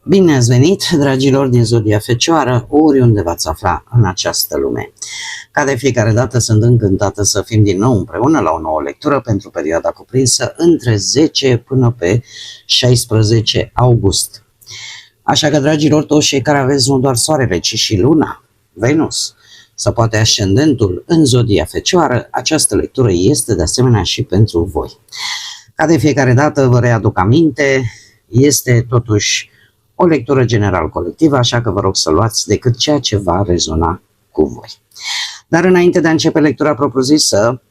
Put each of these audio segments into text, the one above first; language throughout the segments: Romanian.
Bine ați venit, dragilor din Zodia Fecioară, oriunde v-ați afla în această lume. Ca de fiecare dată sunt încântată să fim din nou împreună la o nouă lectură pentru perioada cuprinsă între 10 până pe 16 august. Așa că, dragilor, toți cei care aveți nu doar soarele, ci și luna, Venus, sau poate ascendentul în Zodia Fecioară, această lectură este de asemenea și pentru voi. Ca de fiecare dată vă readuc aminte, este totuși o lectură general colectivă, așa că vă rog să luați decât ceea ce va rezona cu voi. Dar înainte de a începe lectura propriu-zisă,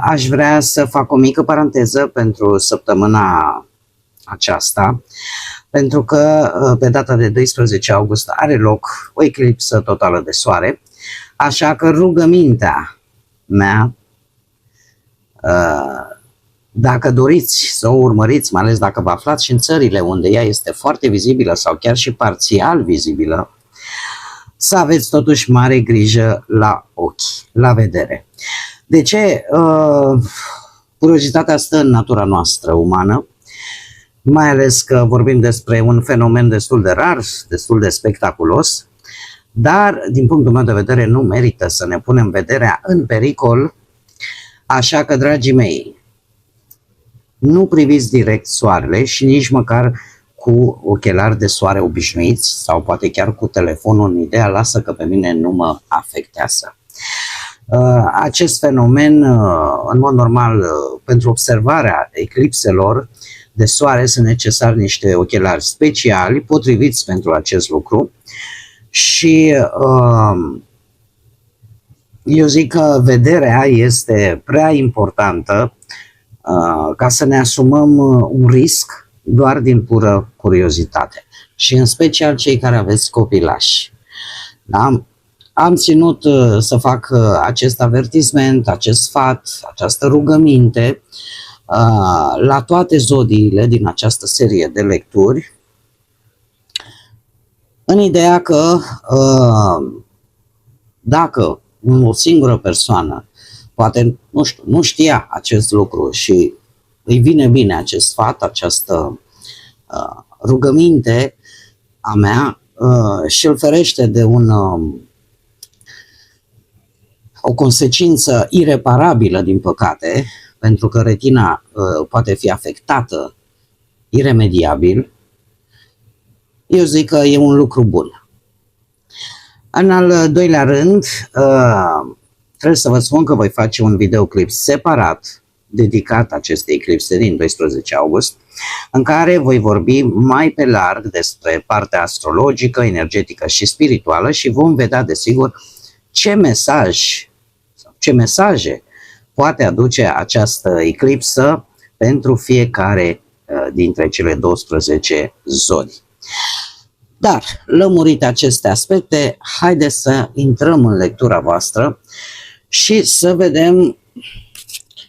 aș vrea să fac o mică paranteză pentru săptămâna aceasta, pentru că pe data de 12 august are loc o eclipsă totală de soare, așa că rugămintea mea, dacă doriți să o urmăriți, mai ales dacă vă aflați și în țările unde ea este foarte vizibilă sau chiar și parțial vizibilă, să aveți totuși mare grijă la ochi, la vedere. De ce? Curiozitatea stă în natura noastră umană, mai ales că vorbim despre un fenomen destul de rar, destul de spectaculos, dar din punctul meu de vedere nu merită să ne punem vederea în pericol, așa că, dragii mei, nu priviți direct soarele și nici măcar cu ochelari de soare obișnuiți sau poate chiar cu telefonul în ideea, lasă că pe mine nu mă afectează. Acest fenomen, în mod normal, pentru observarea eclipselor de soare sunt necesari niște ochelari speciali, potriviți pentru acest lucru și eu zic că vederea este prea importantă ca să ne asumăm un risc doar din pură curiozitate. Și în special cei care aveți copilași. Da? Am ținut să fac acest avertisment, acest sfat, această rugăminte la toate zodiile din această serie de lecturi, în ideea că dacă o singură persoană poate, nu știa acest lucru și îi vine bine acest sfat, această rugăminte a mea și îl ferește de o consecință ireparabilă, din păcate, pentru că retina poate fi afectată iremediabil, eu zic că e un lucru bun. În al doilea rând, trebuie să vă spun că voi face un videoclip separat dedicat acestei eclipse din 12 august, în care voi vorbi mai pe larg despre partea astrologică, energetică și spirituală și vom vedea, desigur, ce mesaje poate aduce această eclipsă pentru fiecare dintre cele 12 zodii. Dar, lămurite aceste aspecte, haideți să intrăm în lectura voastră și să vedem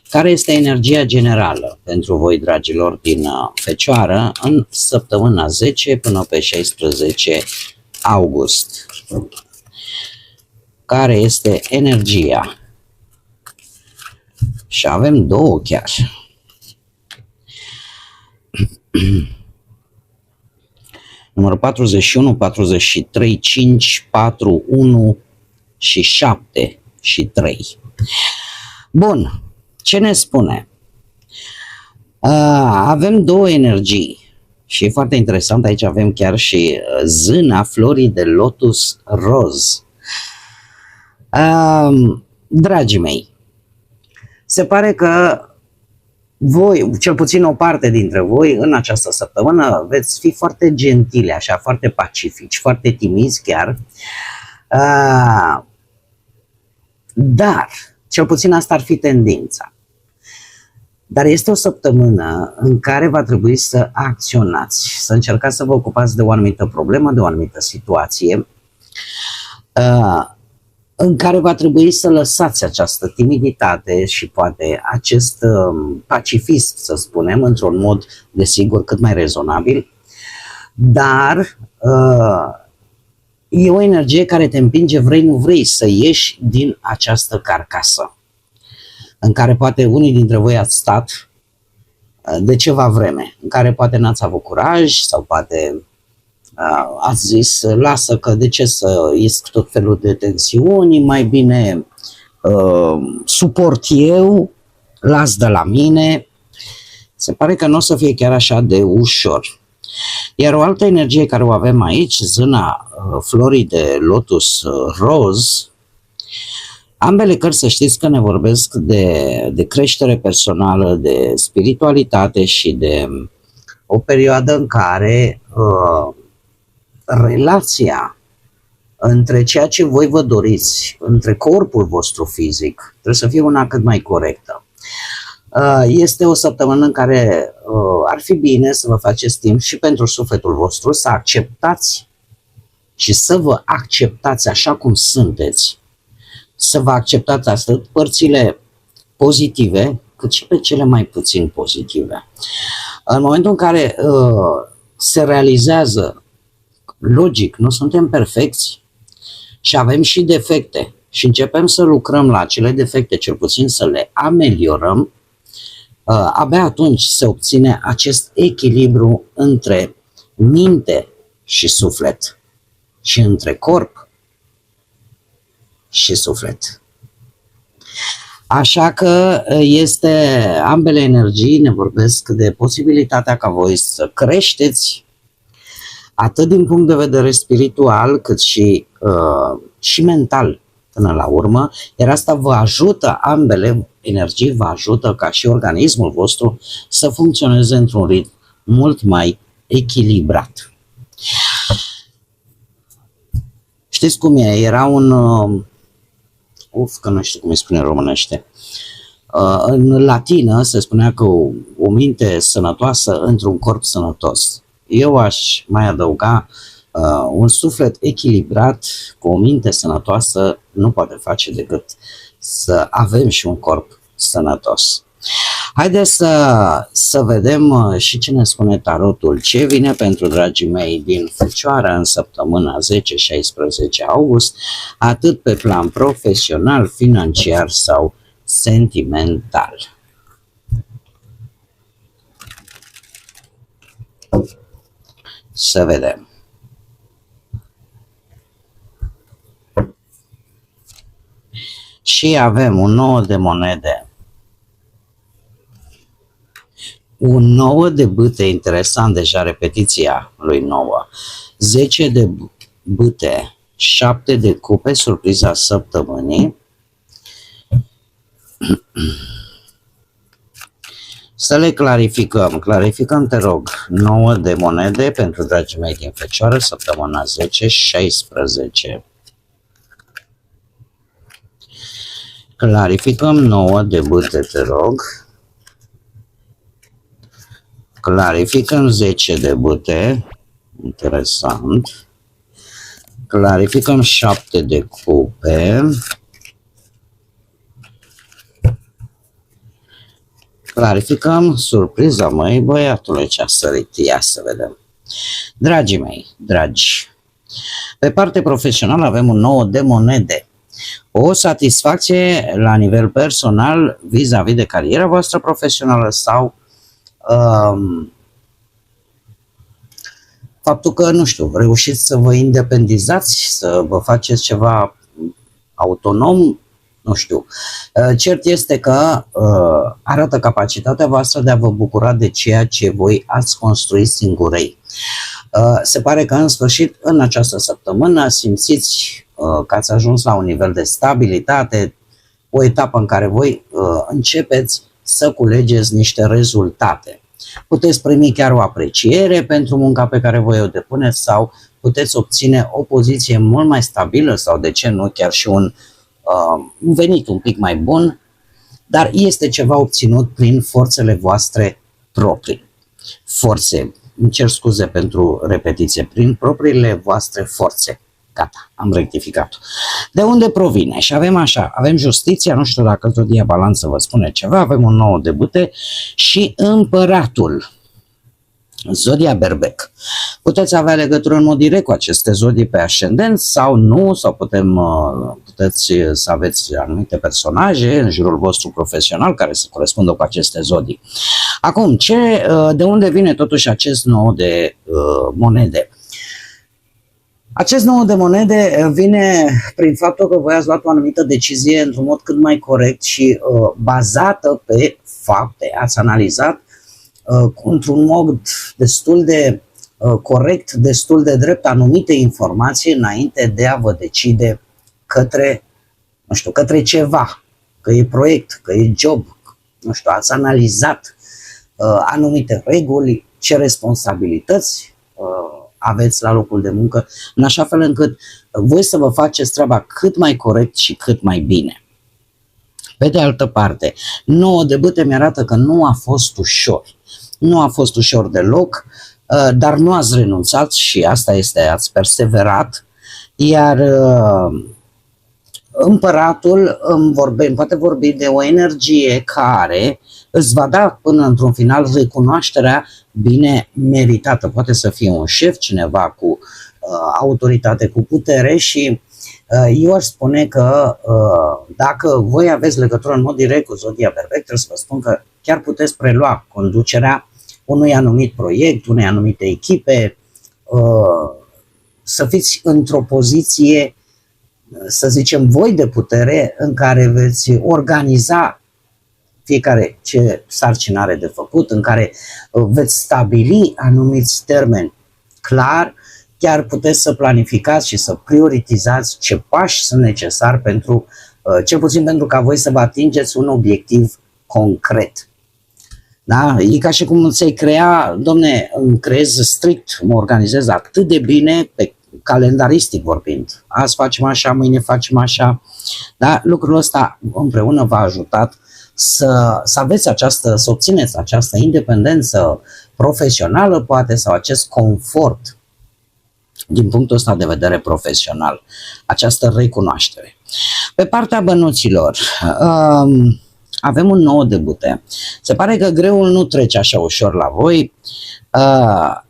care este energia generală pentru voi, dragilor, din Fecioară în săptămâna 10 până pe 16 august. Care este energia? Și avem două chiar. Numărul 41, 43, 5, 4, 1 și 7 și 3. Bun. Ce ne spune? Avem două energii și e foarte interesant, aici avem chiar și zâna florii de lotus roz. Dragii mei, se pare că voi, cel puțin o parte dintre voi, în această săptămână veți fi foarte gentili, așa, foarte pacifici, foarte timizi chiar, dar cel puțin asta ar fi tendința. Dar este o săptămână în care va trebui să acționați, să încercați să vă ocupați de o anumită problemă, de o anumită situație, în care va trebui să lăsați această timiditate și poate acest pacifism, să spunem, într-un mod, desigur, cât mai rezonabil, dar e o energie care te împinge, vrei nu vrei, să ieși din această carcasă în care poate unii dintre voi ați stat de ceva vreme, în care poate n-ați avut curaj sau poate ați zis, lasă că de ce să iesc tot felul de tensiuni, mai bine suport eu, las de la mine. Se pare că nu o să fie chiar așa de ușor. Iar o altă energie care o avem aici, zâna florii de lotus roz, ambele cărți să știți că ne vorbesc de creștere personală, de spiritualitate și de o perioadă în care relația între ceea ce voi vă doriți, între corpul vostru fizic, trebuie să fie una cât mai corectă. Este o săptămână în care ar fi bine să vă faceți timp și pentru sufletul vostru, să acceptați și să vă acceptați așa cum sunteți, să vă acceptați atât părțile pozitive, cât și pe cele mai puțin pozitive. În momentul în care se realizează, logic, nu suntem perfecți și avem și defecte și începem să lucrăm la acele defecte, cel puțin să le ameliorăm, abia atunci se obține acest echilibru între minte și suflet și între corp și suflet. Așa că ambele energii ne vorbesc de posibilitatea ca voi să creșteți atât din punct de vedere spiritual cât și mental până la urmă, iar asta vă ajută, ambele energii vă ajută ca și organismul vostru să funcționeze într-un ritm mult mai echilibrat. Știți cum e? Era că nu știu cum îi spune în românește. În latină se spunea că o minte sănătoasă într-un corp sănătos. Eu aș mai adăuga un suflet echilibrat cu o minte sănătoasă nu poate face decât să avem și un corp sănătos. Haideți să vedem și ce ne spune tarotul. Ce vine pentru dragii mei din Fecioară în săptămâna 10-16 august, atât pe plan profesional, financiar sau sentimental. Să vedem. Și avem un 9 de monede, un 9 de bâte, interesant deja repetiția lui 9, 10 de bâte, 7 de cupe, surpriza săptămânii. Să le clarificăm. Clarificăm, te rog, 9 de monede pentru dragii mei din Fecioară, săptămâna 10-16. Clarificăm 9 de bâte, te rog. Clarificăm 10 de bâte. Interesant. Clarificăm 7 de cupe. Clarificăm surpriza, măi, băiatule, ce-a sărit. Ia să vedem. Dragii mei, dragi, pe parte profesională avem un 9 de monede. O satisfacție la nivel personal vis-a-vis de cariera voastră profesională sau faptul că, nu știu, reușiți să vă independizați, să vă faceți ceva autonom, nu știu. Cert este că arată capacitatea voastră de a vă bucura de ceea ce voi ați construit singurei. Se pare că în sfârșit, în această săptămână, simțiți că ați ajuns la un nivel de stabilitate, o etapă în care voi începeți să culegeți niște rezultate. Puteți primi chiar o apreciere pentru munca pe care voi o depuneți sau puteți obține o poziție mult mai stabilă sau, de ce nu, chiar și un venit un pic mai bun, dar este ceva obținut prin forțele voastre proprii. Forțe, îmi cer scuze pentru repetiție, prin propriile voastre forțe. Gata, am rectificat. De unde provine? Și avem așa, avem justiția, nu știu dacă Zodia Balanță vă spune ceva, avem un 9 de bâte și împăratul. Zodia Berbec. Puteți avea legătură în mod direct cu aceste zodii pe ascendent sau nu, sau puteți să aveți anumite personaje în jurul vostru profesional care să corespundă cu aceste zodii. Acum, de unde vine totuși acest nou de monede? Acest nou de monede vine prin faptul că voi ați luat o anumită decizie într-un mod cât mai corect și bazată pe fapte. Ați analizat într-un mod destul de corect, destul de drept anumite informații înainte de a vă decide către, nu știu, către ceva, că e proiect, că e job, nu știu, ați analizat anumite reguli, ce responsabilități aveți la locul de muncă, în așa fel încât voi să vă faceți treaba cât mai corect și cât mai bine. Pe de altă parte, 9 de bâte mi-arată că nu a fost ușor. Nu a fost ușor deloc, dar nu ați renunțat și asta este, ați perseverat, iar împăratul îmi poate vorbi de o energie care îți va da până într-un final recunoașterea bine meritată. Poate să fie un șef, cineva cu autoritate, cu putere și eu aș spune că dacă voi aveți legătură în mod direct cu zodia Berbec, trebuie să vă spun că chiar puteți prelua conducerea unui anumit proiect, unei anumite echipe, să fiți într-o poziție, să zicem, voi de putere în care veți organiza fiecare ce sarcină are de făcut, în care veți stabili anumiți termeni clar, chiar puteți să planificați și să prioritizați ce pași sunt necesari pentru, cel puțin pentru ca voi să vă atingeți un obiectiv concret. Da? E ca și cum ți-ai crea, domne, îmi creez strict, mă organizez atât de bine, pe calendaristic vorbind. Azi facem așa, mâine facem așa. Da? Lucrul ăsta împreună v-a ajutat să aveți să obțineți această independență profesională, poate, sau acest confort din punctul ăsta de vedere profesional, această recunoaștere. Pe partea bănuților, avem un 9 de bâte. Se pare că greul nu trece așa ușor la voi.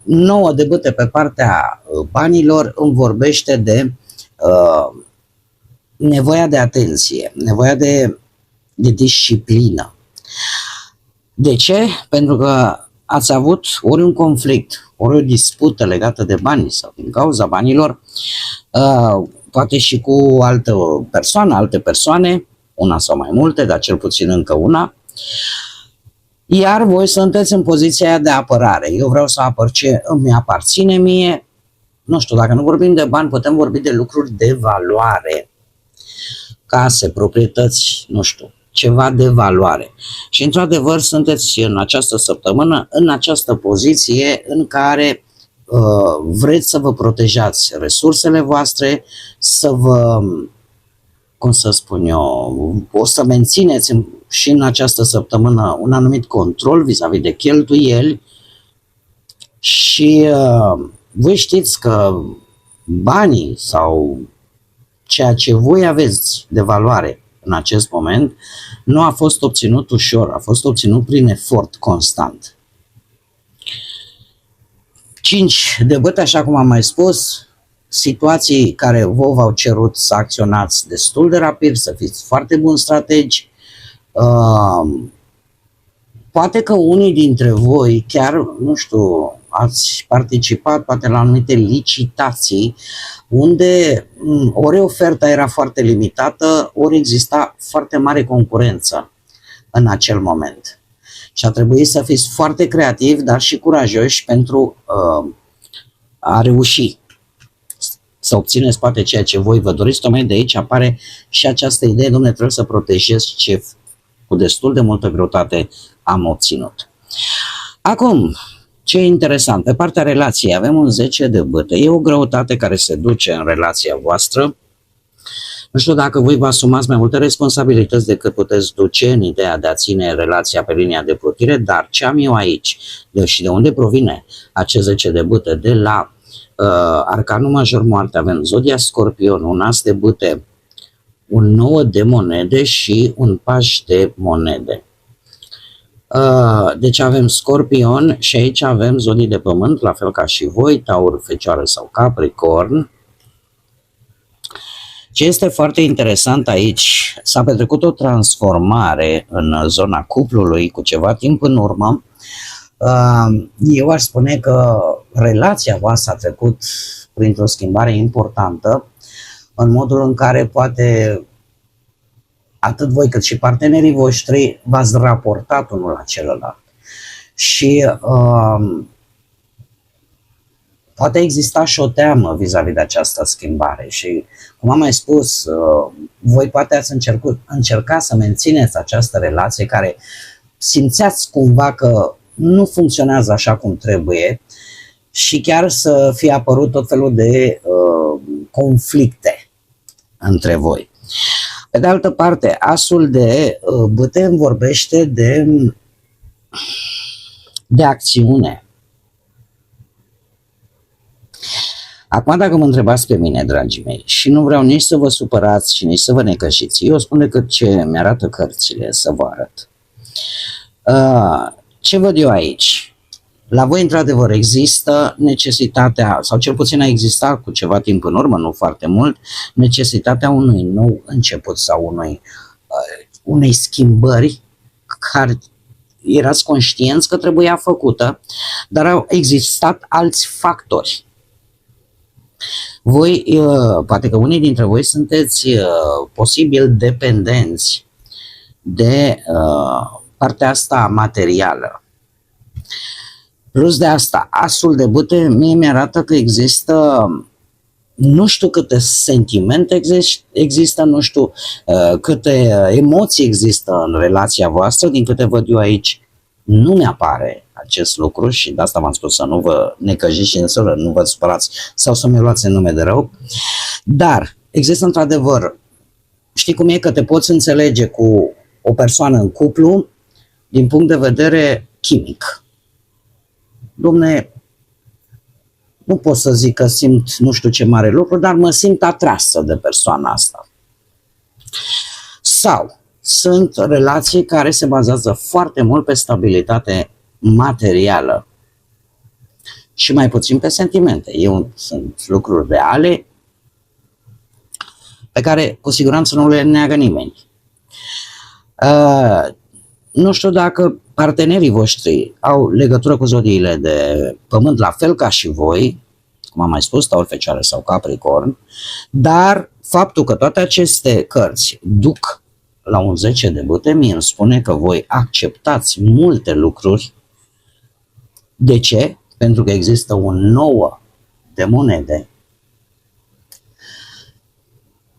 9 de bâte pe partea banilor îmi vorbește de nevoia de atenție, nevoia de disciplină. De ce? Pentru că ați avut ori un conflict, ori o dispută legată de bani sau din cauza banilor, poate și cu alte persoane, una sau mai multe, dar cel puțin încă una, iar voi sunteți în poziția de apărare. Eu vreau să apăr ce îmi aparține mie. Nu știu, dacă nu vorbim de bani, putem vorbi de lucruri de valoare, case, proprietăți, nu știu, ceva de valoare. Și într-adevăr sunteți în această săptămână în această poziție în care vreți să vă protejați resursele voastre, să vă, cum să spun eu, o să mențineți și în această săptămână un anumit control vis-a-vis de cheltuieli și voi știți că banii sau ceea ce voi aveți de valoare în acest moment nu a fost obținut ușor, a fost obținut prin efort constant. 5 de bâte, așa cum am mai spus, situații care vă v-au cerut să acționați destul de rapid, să fiți foarte buni strategi. Poate că unii dintre voi chiar, nu știu, ați participat poate la anumite licitații unde ori oferta era foarte limitată, ori exista foarte mare concurență în acel moment. Și a trebuit să fiți foarte creativi, dar și curajoși pentru a reuși să obțineți poate ceea ce voi vă doriți. Tocmai de aici apare și această idee, dom'le, trebuie să protejez ce cu destul de multă greutate am obținut. Acum, ce e interesant, pe partea relației avem un 10 de bâte. E o greutate care se duce în relația voastră. Nu știu dacă voi vă asumați mai multe responsabilități decât puteți duce în ideea de a ține relația pe linia de plutire, dar ce am eu aici și de unde provine acest 10 de bâte? De la Arcanul Major Moarte avem Zodia Scorpion, un as de bâte, un 9 de monede și un paș de monede. Deci avem Scorpion și aici avem zodii de pământ, la fel ca și voi, Taur, Fecioară sau Capricorn. Ce este foarte interesant aici, s-a petrecut o transformare în zona cuplului cu ceva timp în urmă. Eu aș spune că relația voastră a trecut printr-o schimbare importantă în modul în care poate atât voi cât și partenerii voștri v-ați raportat unul la celălalt. Și poate exista și o teamă vis-a-vis de această schimbare și, cum am mai spus, voi poate ați încercat să mențineți această relație care simțeați cumva că nu funcționează așa cum trebuie și chiar să fie apărut tot felul de conflicte între voi. Pe de altă parte, asul de bâte vorbește de acțiune. Acum, dacă mă întrebați pe mine, dragii mei, și nu vreau nici să vă supărați și nici să vă necășiți, eu spun decât ce mi-arată cărțile să vă arăt. Ce văd eu aici? La voi, într-adevăr, există necesitatea, sau cel puțin a existat cu ceva timp în urmă, nu foarte mult, necesitatea unui nou început sau unei schimbări care erați conștienți că trebuia făcută, dar au existat alți factori. Voi, poate că unii dintre voi sunteți posibil dependenți de partea asta materială. Plus de asta, asul de bâte mie mi-arată că există nu știu câte sentimente există, nu știu câte emoții există în relația voastră, din câte văd eu aici nu mi-apare acest lucru și de asta v-am spus să nu vă necăjiți și să nu vă supărați sau să mi luați în nume de rău, dar există într-adevăr, știi cum e că te poți înțelege cu o persoană în cuplu din punct de vedere chimic. Dom'le, nu pot să zic că simt nu știu ce mare lucru, dar mă simt atrasă de persoana asta. Sau sunt relații care se bazează foarte mult pe stabilitate materială și mai puțin pe sentimente. Sunt lucruri reale pe care cu siguranță nu le neagă nimeni. Nu știu dacă partenerii voștri au legătură cu zodiile de pământ, la fel ca și voi, cum am mai spus, Taur, Fecioară sau Capricorn, dar faptul că toate aceste cărți duc la un 10 de bâte, mie îmi spune că voi acceptați multe lucruri. De ce? Pentru că există un 9 de monede,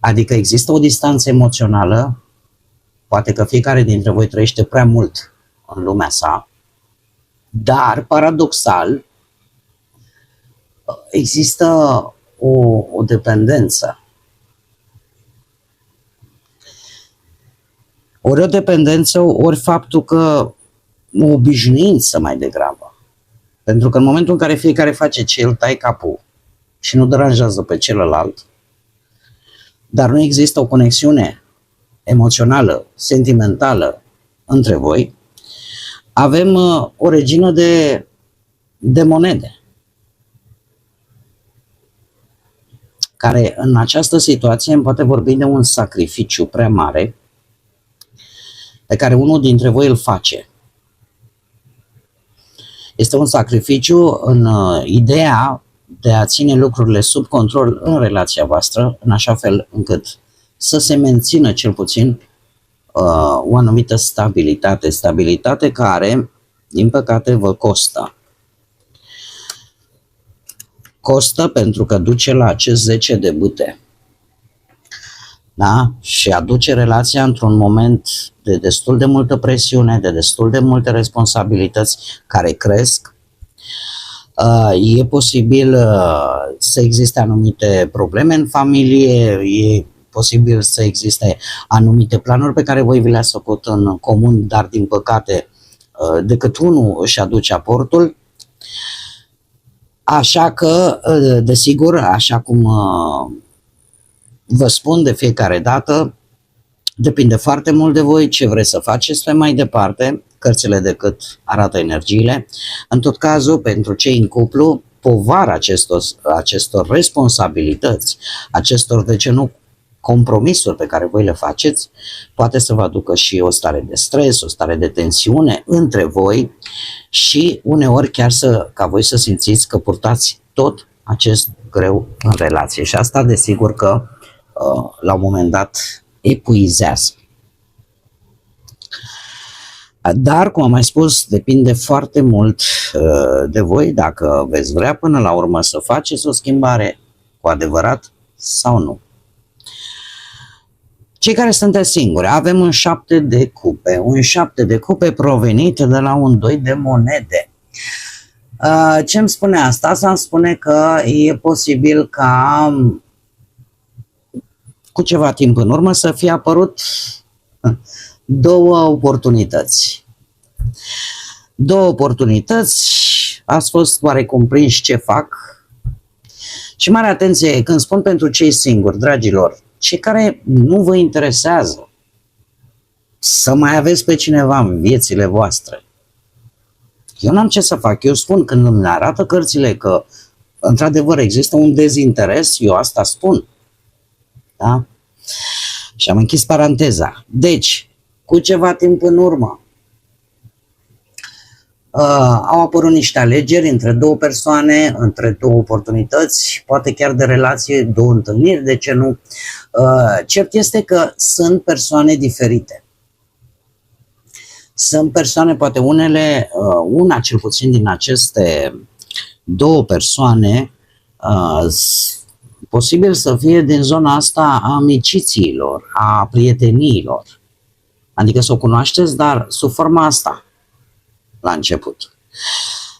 adică există o distanță emoțională, poate că fiecare dintre voi trăiește prea mult în lumea sa, dar, paradoxal, există o dependență. Ori o dependență, ori faptul că o obișnuință mai degrabă. Pentru că în momentul în care fiecare face ce el, tai capul și nu deranjează pe celălalt, dar nu există o conexiune emoțională, sentimentală între voi, avem o regină de monede, care în această situație îmi poate vorbi de un sacrificiu prea mare pe care unul dintre voi îl face. Este un sacrificiu în ideea de a ține lucrurile sub control în relația voastră, în așa fel încât să se mențină cel puțin o anumită stabilitate care, din păcate, vă costă. Costă pentru că duce la acest 10 de bâte. Da? Și aduce relația într-un moment de destul de multă presiune, de destul de multe responsabilități care cresc. E posibil să existe anumite probleme în familie, e posibil să existe anumite planuri pe care voi vi le-ați făcut în comun, dar din păcate decât unul își aduce aportul. Așa că, desigur, așa cum vă spun de fiecare dată, depinde foarte mult de voi ce vreți să faceți pe mai departe, cărțile decât arată energiile. În tot cazul, pentru cei în cuplu, povara acestor responsabilități, acestor, de ce nu, compromisuri pe care voi le faceți, poate să vă aducă și o stare de stres, o stare de tensiune între voi și uneori chiar ca voi să simțiți că purtați tot acest greu în relație. Și asta, desigur că la un moment dat epuizează. Dar, cum am mai spus, depinde foarte mult de voi dacă veți vrea până la urmă să faceți o schimbare cu adevărat sau nu. Cei care sunteți singuri, avem un 7 de cupe, un 7 de cupe provenit de la un 2 de monede. Ce îmi spune asta? Asta îmi spune că e posibil ca cu ceva timp în urmă să fie apărut două oportunități. Două oportunități, ați fost oarecum prinși ce fac. Și mare atenție când spun pentru cei singuri, dragilor, cei care nu vă interesează să mai aveți pe cineva în viețile voastre. Eu n-am ce să fac, eu spun când îmi arată cărțile că într-adevăr există un dezinteres, eu asta spun. Da? Și am închis paranteza. Deci, cu ceva timp în urmă, au apărut niște alegeri între două persoane, între două oportunități, poate chiar de relație, două întâlniri, de ce nu? Cert este că sunt persoane diferite. Sunt persoane, poate unele, una cel puțin din aceste două persoane, posibil să fie din zona asta a amicițiilor, a prieteniilor. Adică să o cunoașteți, dar sub forma asta, la început.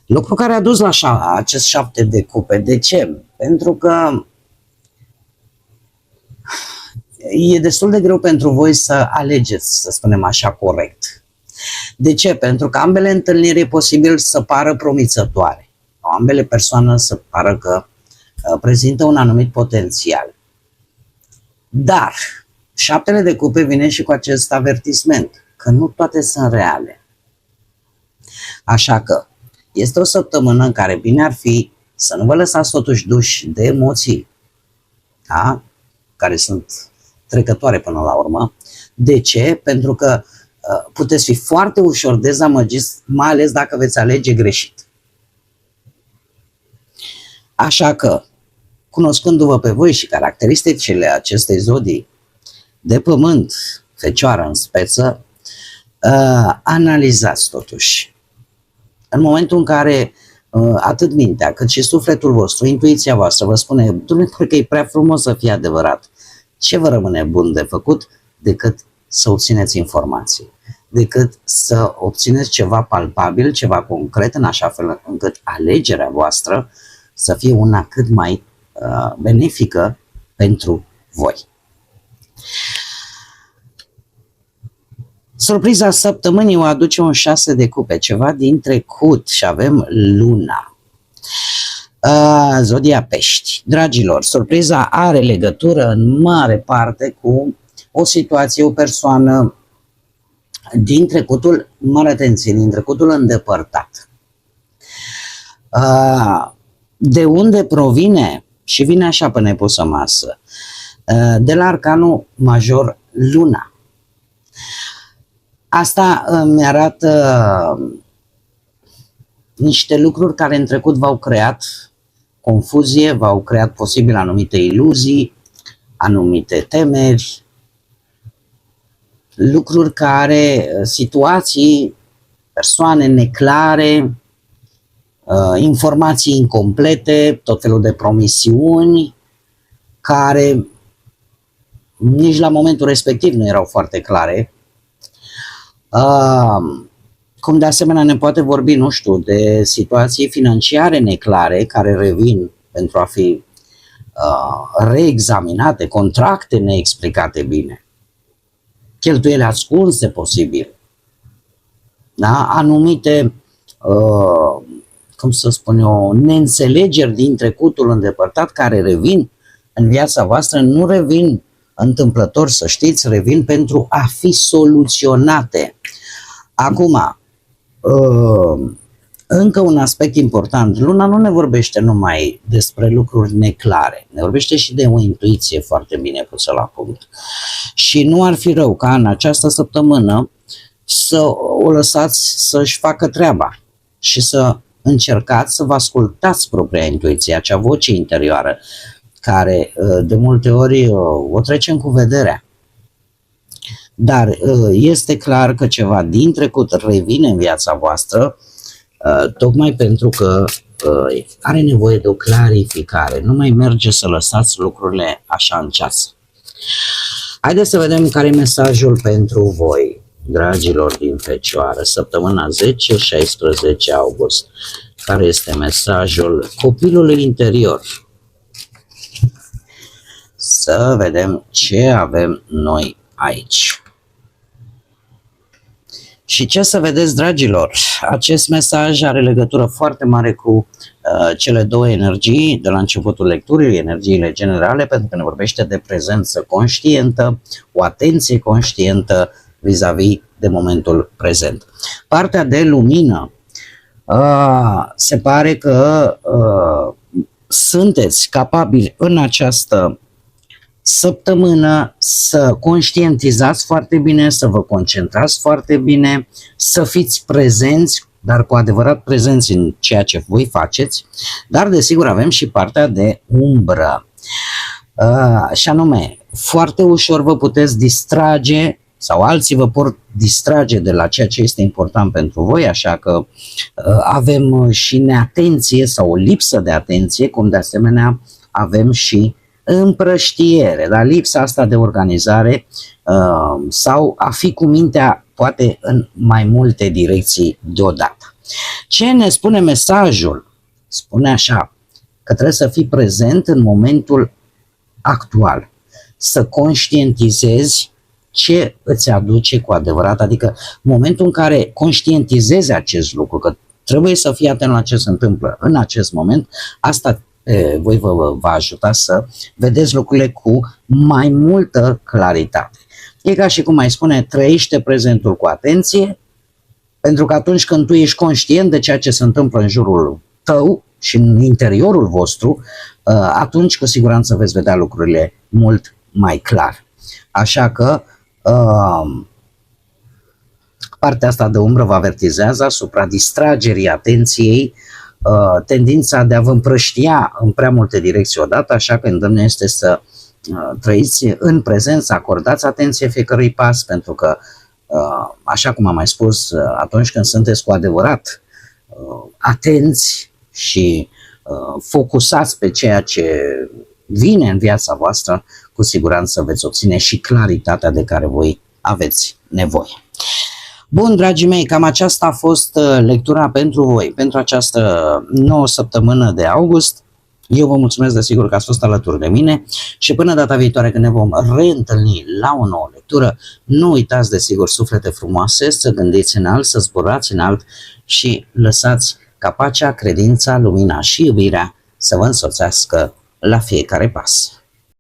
Lucru care a dus la acest 7 de cupe. De ce? Pentru că e destul de greu pentru voi să alegeți, să spunem așa, corect. De ce? Pentru că ambele întâlniri e posibil să pară promițătoare. Ambele persoane să pară că prezintă un anumit potențial. Dar 7 de cupe vine și cu acest avertisment, că nu toate sunt reale. Așa că este o săptămână în care bine ar fi să nu vă lăsați totuși duși de emoții, da? Care sunt trecătoare până la urmă. De ce? Pentru că puteți fi foarte ușor dezamăgiți, mai ales dacă veți alege greșit. Așa că, cunoscându-vă pe voi și caracteristicile acestei zodii de pământ, fecioară în speță, analizați totuși. În momentul în care atât mintea cât și sufletul vostru, intuiția voastră vă spune, Dumnezeu, că e prea frumos să fie adevărat, ce vă rămâne bun de făcut decât să obțineți informații, decât să obțineți ceva palpabil, ceva concret, în așa fel încât alegerea voastră să fie una cât mai benefică pentru voi. Surpriza săptămânii o aduce un 6 de cupe, ceva din trecut, și avem luna. Zodia Pești. Dragilor, surpriza are legătură în mare parte cu o situație, o persoană din trecutul, mare atenție, din trecutul îndepărtat. De unde provine? Și vine așa pe nepusă masă. De la arcanul major Luna. Asta mi arată niște lucruri care în trecut v-au creat confuzie, v-au creat posibil anumite iluzii, anumite temeri, lucruri care, situații, persoane neclare, informații incomplete, tot felul de promisiuni care nici la momentul respectiv nu erau foarte clare. Cum de asemenea ne poate vorbi, nu știu, de situații financiare neclare care revin pentru a fi reexaminate, contracte neexplicate bine, cheltuieli ascunse posibil, da? Anumite, cum să spun eu, neînțelegeri din trecutul îndepărtat care revin în viața voastră, nu revin întâmplător, să știți, revin pentru a fi soluționate. Acum, Încă un aspect important, luna nu ne vorbește numai despre lucruri neclare, ne vorbește și de o intuiție foarte bine pusă la punct. Și nu ar fi rău ca în această săptămână să o lăsați să-și facă treaba și să încercați să vă ascultați propria intuiție, acea voce interioară care de multe ori o trecem cu vederea. Dar este clar că ceva din trecut revine în viața voastră, tocmai pentru că are nevoie de o clarificare. Nu mai merge să lăsați lucrurile așa în ceață. Haideți să vedem care e mesajul pentru voi, dragilor din Fecioară, săptămâna 10-16 august. Care este mesajul copilului interior? Să vedem ce avem noi aici. Și ce să vedeți, dragilor, acest mesaj are legătură foarte mare cu cele două energii de la începutul lecturii, energiile generale, pentru că ne vorbește de prezență conștientă, o atenție conștientă vis-a-vis de momentul prezent. Partea de lumină, se pare că sunteți capabili în această săptămână să conștientizați foarte bine, să vă concentrați foarte bine, să fiți prezenți, dar cu adevărat prezenți în ceea ce voi faceți, dar desigur avem și partea de umbră. Și anume, foarte ușor vă puteți distrage sau alții vă pot distrage de la ceea ce este important pentru voi, așa că avem și neatenție sau o lipsă de atenție, cum de asemenea avem și împrăștiere, dar lipsa asta de organizare sau a fi cu mintea poate în mai multe direcții deodată. Ce ne spune mesajul? Spune așa, că trebuie să fii prezent în momentul actual, să conștientizezi ce îți aduce cu adevărat, adică momentul în care conștientizezi acest lucru, că trebuie să fii atent la ce se întâmplă în acest moment, asta voi vă va ajuta să vedeți lucrurile cu mai multă claritate. E ca și cum mai spune, trăiește prezentul cu atenție, pentru că atunci când tu ești conștient de ceea ce se întâmplă în jurul tău și în interiorul vostru, atunci cu siguranță veți vedea lucrurile mult mai clar. Așa că partea asta de umbră vă avertizează asupra distragerii atenției, tendința de a vă împrăștia în prea multe direcții odată, așa că îndemnul este să trăiți în prezent, să acordați atenție fiecărui pas, pentru că, așa cum am mai spus, atunci când sunteți cu adevărat atenți și focusați pe ceea ce vine în viața voastră, cu siguranță veți obține și claritatea de care voi aveți nevoie. Bun, dragii mei, cam aceasta a fost lectura pentru voi, pentru această nouă săptămână de august. Eu vă mulțumesc desigur că ați fost alături de mine și până data viitoare când ne vom reîntâlni la o nouă lectură, nu uitați desigur, suflete frumoase, să gândiți înalt, să zburați înalt și lăsați ca pacea, credința, lumina și iubirea să vă însoțească la fiecare pas.